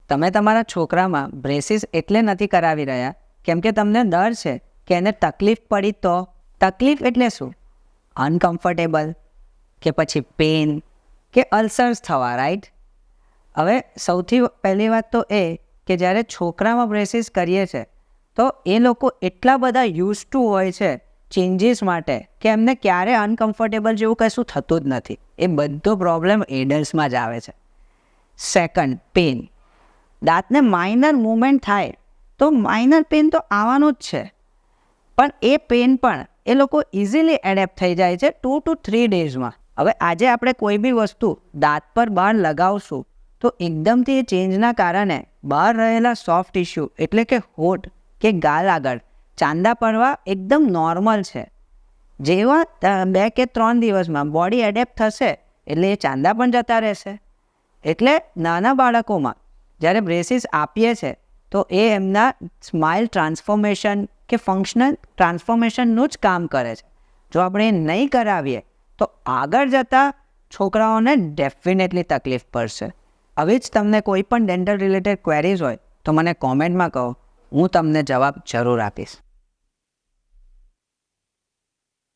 તમે તમારા છોકરામાં બ્રેસીસ એટલે નથી કરાવી રહ્યા કેમ કે તમને ડર છે કે એને તકલીફ પડી તો. તકલીફ એટલે શું? અનકમ્ફર્ટેબલ કે પછી પેન કે અલ્સર્સ થવા, રાઈટ? હવે સૌથી પહેલી વાત તો એ કે જ્યારે છોકરામાં બ્રેસીસ કરીએ છીએ તો એ લોકો એટલા બધા યુઝ ટુ હોય છે ચેન્જીસ માટે કે એમને ક્યારે અનકમ્ફર્ટેબલ જેવું કશું થતું જ નથી. એ બધો પ્રોબ્લેમ એડલ્ટ્સમાં જ આવે છે. Second, pain. દાંતને માઇનર મૂવમેન્ટ થાય તો માઇનર પેન તો આવવાનું જ છે, પણ એ પેન પણ એ લોકો ઇઝીલી એડેપ્ટ થઈ જાય છે 2 to 3 ડેઝમાં. હવે આજે આપણે કોઈ બી વસ્તુ દાંત પર બહાર લગાવશું તો એકદમથી એ ચેન્જના કારણે બહાર રહેલા સોફ્ટ ટિશ્યુ એટલે કે હોઠ કે ગાલ આગળ ચાંદા પડવા એકદમ નોર્મલ છે. જેવા 2 કે 3 દિવસમાં બોડી એડેપ્ટ થશે એટલે એ ચાંદા પણ જતા રહેશે. એટલે નાના બાળકોમાં જ્યારે બ્રેસીસ આપીએ છીએ તો એ એમના સ્માઇલ ટ્રાન્સફોર્મેશન કે ફંક્શનલ ટ્રાન્સફોર્મેશનનું જ કામ કરે છે. જો આપણે એ નહીં કરાવીએ તો આગળ જતાં છોકરાઓને ડેફિનેટલી તકલીફ પડશે. હવે જ તમને કોઈ પણ ડેન્ટલ રિલેટેડ ક્વેરીઝ હોય તો મને કોમેન્ટમાં કહો, હું તમને જવાબ જરૂર આપીશ.